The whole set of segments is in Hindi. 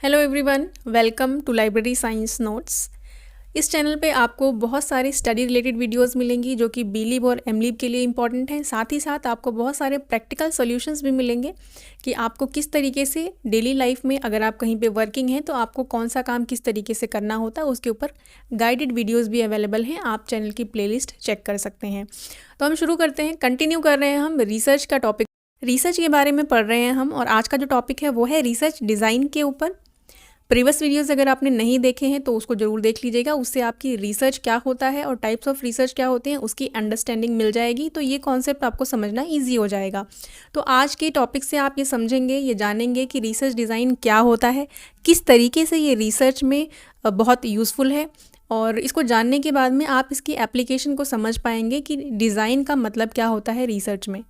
Hello everyone, welcome to library science notes. इस चैनल पे आपको बहुत सारे स्टडी रिलेटेड वीडियोस मिलेंगी जो कि बीलीब और एमलीब के लिए इंपॉर्टेंट हैं। साथ ही साथ आपको बहुत सारे प्रैक्टिकल सॉल्यूशंस भी मिलेंगे कि आपको किस तरीके से डेली लाइफ में अगर आप कहीं पे वर्किंग हैं तो आपको कौन सा काम किस तरीके से करना होता है, उसके ऊपर गाइडेड वीडियोज़ भी अवेलेबल हैं। आप चैनल की प्लेलिस्ट चेक कर सकते हैं। तो हम शुरू करते हैं, कंटिन्यू कर रहे हैं हम रिसर्च का टॉपिक। रिसर्च के बारे में पढ़ रहे हैं हम और आज का जो टॉपिक है वो है रिसर्च डिज़ाइन के ऊपर। प्रीवियस वीडियोस अगर आपने नहीं देखे हैं तो उसको ज़रूर देख लीजिएगा, उससे आपकी रिसर्च क्या होता है और टाइप्स ऑफ रिसर्च क्या होते हैं उसकी अंडरस्टैंडिंग मिल जाएगी। तो ये कॉन्सेप्ट आपको समझना ईजी हो जाएगा। तो आज के टॉपिक से आप ये समझेंगे, ये जानेंगे कि रिसर्च डिज़ाइन क्या होता है, किस तरीके से ये रिसर्च में बहुत यूज़फुल है, और इसको जानने के बाद में आप इसकी एप्लीकेशन को समझ पाएंगे कि डिज़ाइन का मतलब क्या होता है रिसर्च में।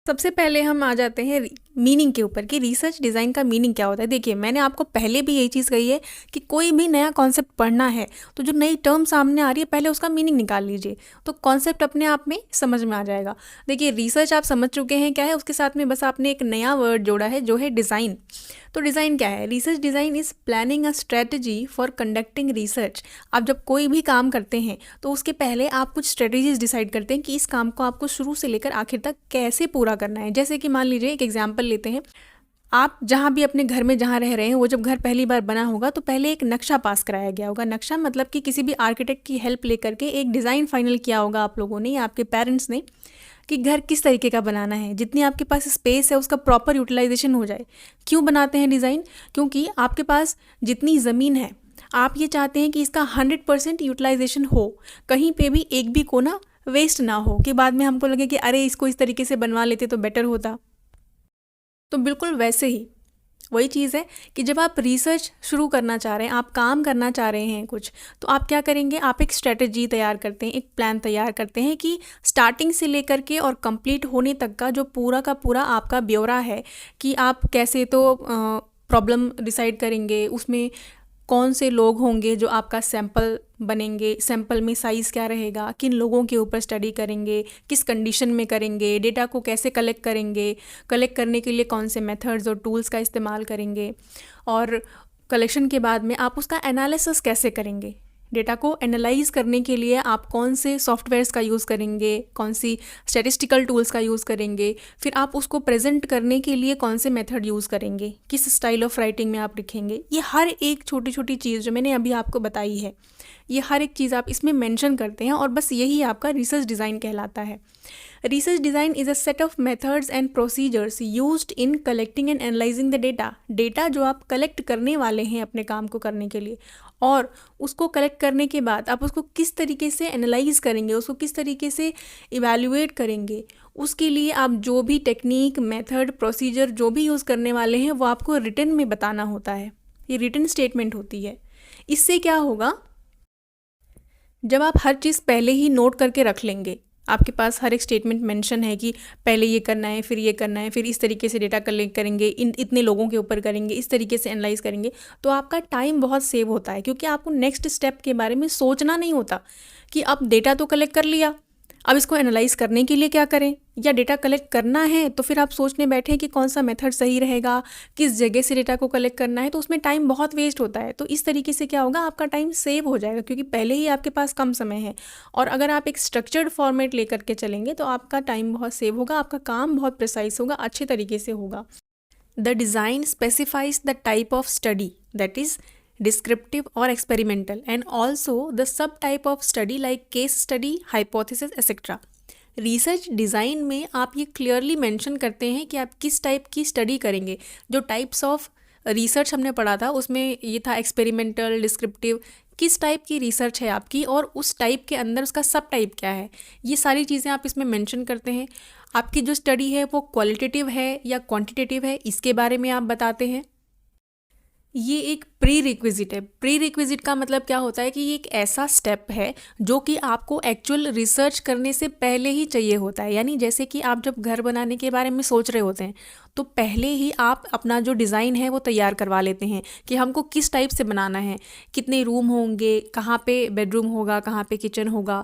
सबसे पहले हम आ जाते हैं मीनिंग के ऊपर कि रिसर्च डिज़ाइन का मीनिंग क्या होता है। देखिए, मैंने आपको पहले भी यही चीज़ कही है कि कोई भी नया कॉन्सेप्ट पढ़ना है तो जो नई टर्म सामने आ रही है पहले उसका मीनिंग निकाल लीजिए, तो कॉन्सेप्ट अपने आप में समझ में आ जाएगा। देखिए, रिसर्च आप समझ चुके हैं क्या है, उसके साथ में बस आपने एक नया वर्ड जोड़ा है जो है डिज़ाइन। तो डिज़ाइन क्या है? Research design is planning a strategy for conducting research. आप जब कोई भी काम करते हैं तो उसके पहले आप कुछ स्ट्रेटजीज डिसाइड करते हैं कि इस काम को आपको शुरू से लेकर आखिर तक कैसे पूरा करना है। जैसे कि मान लीजिए, एक एग्जाम्पल लेते हैं, आप जहाँ भी अपने घर में जहाँ रह रहे हैं वो जब घर पहली बार बना होगा तो पहले एक नक्शा पास कराया गया होगा। नक्शा मतलब कि किसी भी आर्किटेक्ट की हेल्प लेकर के एक डिज़ाइन फाइनल किया होगा आप लोगों ने या आपके पेरेंट्स ने कि घर किस तरीके का बनाना है, जितनी आपके पास स्पेस है उसका प्रॉपर यूटिलाइजेशन हो जाए। क्यों बनाते हैं डिज़ाइन? क्योंकि आपके पास जितनी ज़मीन है आप ये चाहते हैं कि इसका 100% यूटिलाइजेशन हो, कहीं पे भी एक भी कोना वेस्ट ना हो कि बाद में हमको लगे कि अरे इसको इस तरीके से बनवा लेते तो बेटर होता। तो बिल्कुल वैसे ही वही चीज़ है कि जब आप रिसर्च शुरू करना चाह रहे हैं, आप काम करना चाह रहे हैं कुछ, तो आप क्या करेंगे? आप एक स्ट्रेटजी तैयार करते हैं, एक प्लान तैयार करते हैं कि स्टार्टिंग से लेकर के और कंप्लीट होने तक का जो पूरा का पूरा आपका ब्यौरा है कि आप कैसे तो प्रॉब्लम डिसाइड करेंगे, उसमें कौन से लोग होंगे जो आपका सैंपल बनेंगे, सैंपल में साइज़ क्या रहेगा, किन लोगों के ऊपर स्टडी करेंगे, किस कंडीशन में करेंगे, डेटा को कैसे कलेक्ट करेंगे, कलेक्ट करने के लिए कौन से मेथड्स और टूल्स का इस्तेमाल करेंगे, और कलेक्शन के बाद में आप उसका एनालिसिस कैसे करेंगे। डेटा को एनालाइज करने के लिए आप कौन से सॉफ्टवेयर्स का यूज़ करेंगे, कौन सी स्टैटिस्टिकल टूल्स का यूज़ करेंगे, फिर आप उसको प्रेजेंट करने के लिए कौन से मेथड यूज़ करेंगे, किस स्टाइल ऑफ राइटिंग में आप लिखेंगे। ये हर एक छोटी छोटी चीज़ जो मैंने अभी आपको बताई है, ये हर एक चीज़ आप इसमें मेंशन करते हैं और बस यही आपका रिसर्च डिज़ाइन कहलाता है। Research design is a set of methods and procedures used in collecting and analysing the data जो आप कलेक्ट करने वाले हैं अपने काम को करने के लिए, और उसको कलेक्ट करने के बाद आप उसको किस तरीके से एनालाइज करेंगे, उसको किस तरीके से इवैल्यूएट करेंगे, उसके लिए आप जो भी टेक्निक, मेथड, प्रोसीजर जो भी यूज़ करने वाले हैं वो आपको रिटन में बताना होता है। ये रिटन स्टेटमेंट होती है। इससे क्या होगा, जब आप हर चीज़ पहले ही नोट करके रख लेंगे, आपके पास हर एक स्टेटमेंट मेंशन है कि पहले ये करना है, फिर ये करना है, फिर इस तरीके से डेटा कलेक्ट करेंगे, इतने लोगों के ऊपर करेंगे, इस तरीके से एनालाइज करेंगे, तो आपका टाइम बहुत सेव होता है क्योंकि आपको नेक्स्ट स्टेप के बारे में सोचना नहीं होता कि अब डेटा तो कलेक्ट कर लिया, अब इसको एनालाइज करने के लिए क्या करें, या डेटा कलेक्ट करना है तो फिर आप सोचने बैठे कि कौन सा मेथड सही रहेगा, किस जगह से डेटा को कलेक्ट करना है, तो उसमें टाइम बहुत वेस्ट होता है। तो इस तरीके से क्या होगा, आपका टाइम सेव हो जाएगा क्योंकि पहले ही आपके पास कम समय है। और अगर आप एक स्ट्रक्चर्ड फॉर्मेट लेकर के चलेंगे तो आपका टाइम बहुत सेव होगा, आपका काम बहुत प्रिसाइज होगा, अच्छे तरीके से होगा। The design specifies the type of study that is descriptive or experimental, and also the subtype of study like case study, hypothesis, etc. Research design में आप ये क्लियरली मेंशन करते हैं कि आप किस टाइप की स्टडी करेंगे। जो टाइप्स ऑफ रिसर्च हमने पढ़ा था उसमें ये था एक्सपेरिमेंटल, डिस्क्रिप्टिव, किस टाइप की रिसर्च है आपकी और उस टाइप के अंदर उसका सब टाइप क्या है, ये सारी चीज़ें आप इसमें मेंशन करते हैं। आपकी जो स्टडी है वो क्वालिटेटिव है या क्वांटिटेटिव है, इसके बारे में आप बताते हैं। ये एक प्री रिक्विजिट है। प्री रिक्विजिट का मतलब क्या होता है कि ये एक ऐसा स्टेप है जो कि आपको एक्चुअल रिसर्च करने से पहले ही चाहिए होता है। यानी जैसे कि आप जब घर बनाने के बारे में सोच रहे होते हैं तो पहले ही आप अपना जो डिज़ाइन है वो तैयार करवा लेते हैं कि हमको किस टाइप से बनाना है, कितने रूम होंगे, कहाँ पे बेडरूम होगा, कहाँ पे किचन होगा,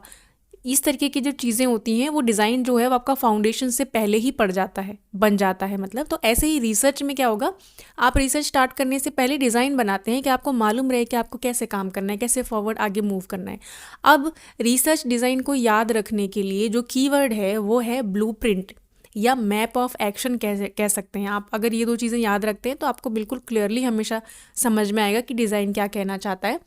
इस तरीके की जो चीज़ें होती हैं वो डिज़ाइन जो है वो आपका फाउंडेशन से पहले ही पड़ जाता है, बन जाता है मतलब। तो ऐसे ही रिसर्च में क्या होगा, आप रिसर्च स्टार्ट करने से पहले डिज़ाइन बनाते हैं कि आपको मालूम रहे कि आपको कैसे काम करना है, कैसे फॉरवर्ड आगे मूव करना है। अब रिसर्च डिज़ाइन को याद रखने के लिए जो कीवर्ड है वो है ब्लूप्रिंट या मैप ऑफ एक्शन कह सकते हैं आप। अगर ये दो चीज़ें याद रखते हैं तो आपको बिल्कुल क्लियरली हमेशा समझ में आएगा कि डिज़ाइन क्या कहना चाहता है।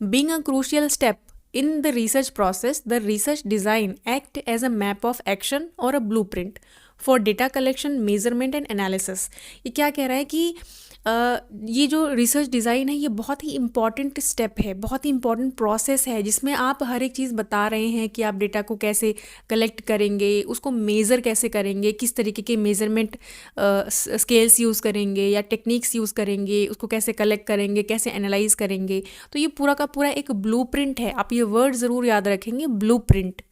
Being a crucial step in the research process, the research design act as a map of action or a blueprint for data collection, measurement and analysis। ये क्या कह रहा है कि ये जो रिसर्च डिज़ाइन है ये बहुत ही इंपॉर्टेंट स्टेप है, बहुत ही इंपॉर्टेंट प्रोसेस है, जिसमें आप हर एक चीज़ बता रहे हैं कि आप डेटा को कैसे कलेक्ट करेंगे, उसको मेज़र कैसे करेंगे, किस तरीके के मेज़रमेंट स्केल्स यूज़ करेंगे या टेक्निक्स यूज़ करेंगे, उसको कैसे कलेक्ट करेंगे, कैसे एनालाइज करेंगे। तो ये पूरा का पूरा एक ब्लूप्रिंट है। आप ये वर्ड ज़रूर याद रखेंगे, ब्लूप्रिंट।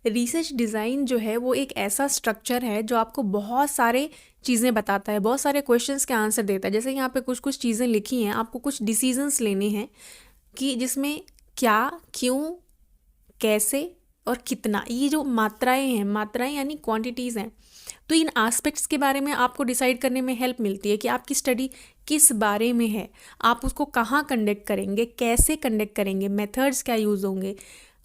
रिसर्च डिज़ाइन जो है वो एक ऐसा स्ट्रक्चर है जो आपको बहुत सारे चीज़ें बताता है, बहुत सारे क्वेश्चंस के आंसर देता है। जैसे यहाँ पे कुछ कुछ चीज़ें लिखी हैं, आपको कुछ डिसीजंस लेने हैं कि जिसमें क्या, क्यों, कैसे और कितना, ये जो मात्राएं हैं, मात्राएं यानी क्वांटिटीज़ हैं, तो इन एस्पेक्ट्स के बारे में आपको डिसाइड करने में हेल्प मिलती है कि आपकी स्टडी किस बारे में है, आप उसको कहाँ कंडक्ट करेंगे, कैसे कंडक्ट करेंगे, मेथड्स क्या यूज़ होंगे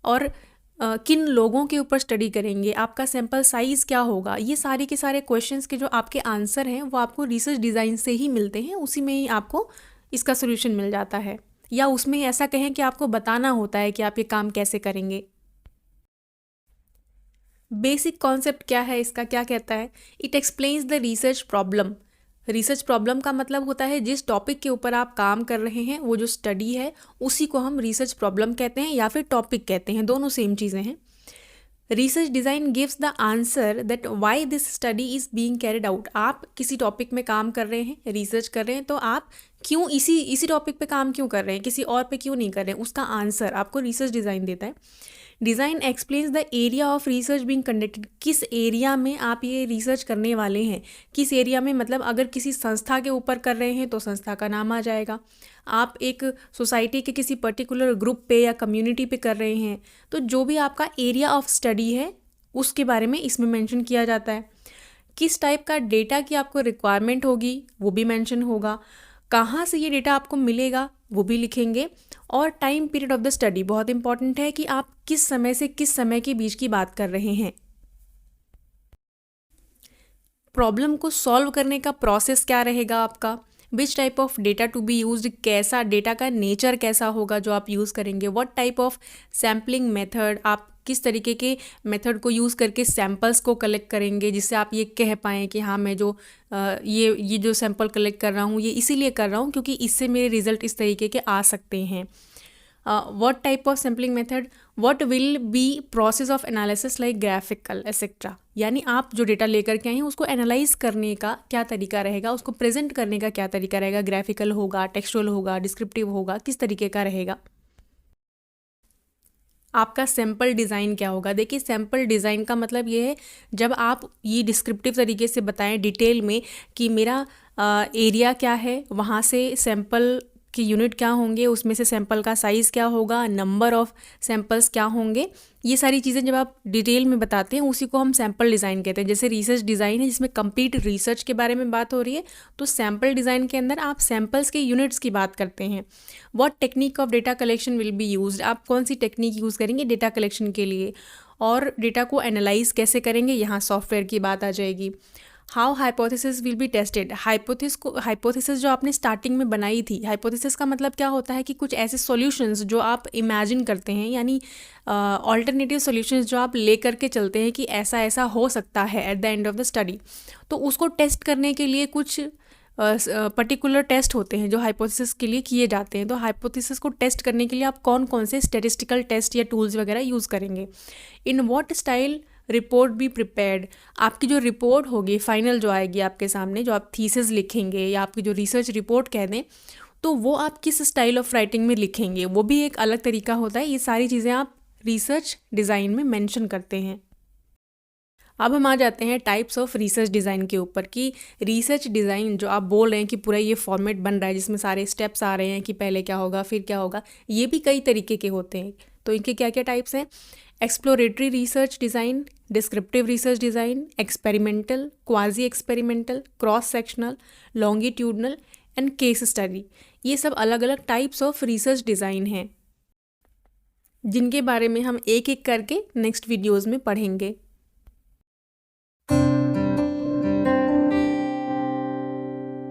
और किन लोगों के ऊपर स्टडी करेंगे, आपका सैम्पल साइज़ क्या होगा। ये सारे के सारे क्वेश्चंस के जो आपके आंसर हैं वो आपको रिसर्च डिज़ाइन से ही मिलते हैं, उसी में ही आपको इसका सोल्यूशन मिल जाता है, या उसमें ऐसा कहें कि आपको बताना होता है कि आप ये काम कैसे करेंगे। बेसिक कॉन्सेप्ट क्या है इसका, क्या कहता है, it explains the research problem. Research problem का मतलब होता है जिस टॉपिक के ऊपर आप काम कर रहे हैं, वो जो स्टडी है उसी को हम रिसर्च प्रॉब्लम कहते हैं या फिर टॉपिक कहते हैं, दोनों सेम चीज़ें हैं। Research design gives the answer that why this study is being carried out. आप किसी टॉपिक में काम कर रहे हैं, रिसर्च कर रहे हैं, तो आप क्यों इसी टॉपिक पे काम क्यों कर रहे हैं, किसी और पे क्यों नहीं कर रहे हैं, उसका आंसर आपको रिसर्च डिज़ाइन देता है। Design explains the area of research being conducted. किस एरिया में आप ये रिसर्च करने वाले हैं, किस एरिया में, मतलब अगर किसी संस्था के ऊपर कर रहे हैं तो संस्था का नाम आ जाएगा। आप एक सोसाइटी के किसी पर्टिकुलर ग्रुप पे या कम्युनिटी पे कर रहे हैं तो जो भी आपका एरिया ऑफ स्टडी है उसके बारे में इसमें मेंशन किया जाता है। किस टाइप का डेटा की आपको रिक्वायरमेंट होगी वो भी मेंशन होगा, कहाँ से ये डेटा आपको मिलेगा वो भी लिखेंगे, और time period of the study बहुत इंपॉर्टेंट है कि आप किस समय से किस समय के बीच की बात कर रहे हैं। प्रॉब्लम को सॉल्व करने का प्रोसेस क्या रहेगा आपका, which type of data to be used, कैसा डेटा का नेचर कैसा होगा जो आप यूज़ करेंगे, what type of sampling method, आप किस तरीके के मेथड को यूज़ करके सैम्पल्स को कलेक्ट करेंगे जिससे आप ये कह पाएँ कि हाँ मैं जो ये जो सैम्पल कलेक्ट कर रहा हूँ ये इसीलिए कर रहा हूँ क्योंकि इससे मेरे रिजल्ट इस तरीके के आ सकते हैं। What type of sampling method, what will be process of analysis like graphical etcetera, यानी आप जो डेटा लेकर के आए हैं उसको एनालाइज करने का क्या तरीका रहेगा, उसको प्रेजेंट करने का क्या तरीका रहेगा, ग्राफिकल होगा, टेक्सचुअल होगा, डिस्क्रिप्टिव होगा, किस तरीके का रहेगा। आपका सैम्पल डिज़ाइन क्या होगा। देखिए सैम्पल डिज़ाइन का मतलब ये है जब आप ये डिस्क्रिप्टिव तरीके से बताएं डिटेल में कि मेरा एरिया क्या है, वहाँ से सैम्पल कि यूनिट क्या होंगे, उसमें से सैंपल का साइज़ क्या होगा, नंबर ऑफ़ सैंपल्स क्या होंगे, ये सारी चीज़ें जब आप डिटेल में बताते हैं उसी को हम सैंपल डिज़ाइन कहते हैं। जैसे रिसर्च डिज़ाइन है जिसमें कंप्लीट रिसर्च के बारे में बात हो रही है, तो सैंपल डिज़ाइन के अंदर आप सैंपल्स के यूनिट्स की बात करते हैं। What technique of data collection will be used, आप कौन सी टेक्निक यूज़ करेंगे डेटा कलेक्शन के लिए, और डेटा को एनालाइज कैसे करेंगे, यहाँ सॉफ्टवेयर की बात आ जाएगी। How hypothesis will be tested, hypothesis जो आपने स्टार्टिंग में बनाई थी, हाइपोथेसिस का मतलब क्या होता है कि कुछ ऐसे सॉल्यूशंस जो आप इमेजिन करते हैं, यानी ऑल्टरनेटिव सॉल्यूशंस जो आप ले करके चलते हैं कि ऐसा ऐसा हो सकता है at the end of the study, तो उसको टेस्ट करने के लिए कुछ पर्टिकुलर टेस्ट होते हैं जो हाइपोथेसिस के लिए किए जाते हैं। तो हाइपोथेसिस को टेस्ट करने के लिए आप कौन कौन से स्टैटिस्टिकल टेस्ट या टूल्स वगैरह यूज़ करेंगे। In what style report be prepared, आपकी जो रिपोर्ट होगी फाइनल जो आएगी आपके सामने, जो आप थीसिस लिखेंगे या आपकी जो रिसर्च रिपोर्ट कह दें, तो वो आप किस स्टाइल ऑफ राइटिंग में लिखेंगे, वो भी एक अलग तरीका होता है। ये सारी चीज़ें आप रिसर्च डिज़ाइन में मेंशन करते हैं। अब हम आ जाते हैं टाइप्स ऑफ रिसर्च डिज़ाइन के ऊपर कि रिसर्च डिज़ाइन जो आप बोल रहे हैं कि पूरा ये फॉर्मेट बन रहा है जिसमें सारे स्टेप्स आ रहे हैं कि पहले क्या होगा फिर क्या होगा, ये भी कई तरीके के होते हैं। तो इनके क्या क्या टाइप्स हैं? Exploratory research design, descriptive research design, experimental, quasi experimental, cross sectional, longitudinal and case study. ये सब अलग अलग टाइप्स ऑफ रिसर्च डिज़ाइन हैं जिनके बारे में हम एक एक करके नेक्स्ट वीडियोज़ में पढ़ेंगे।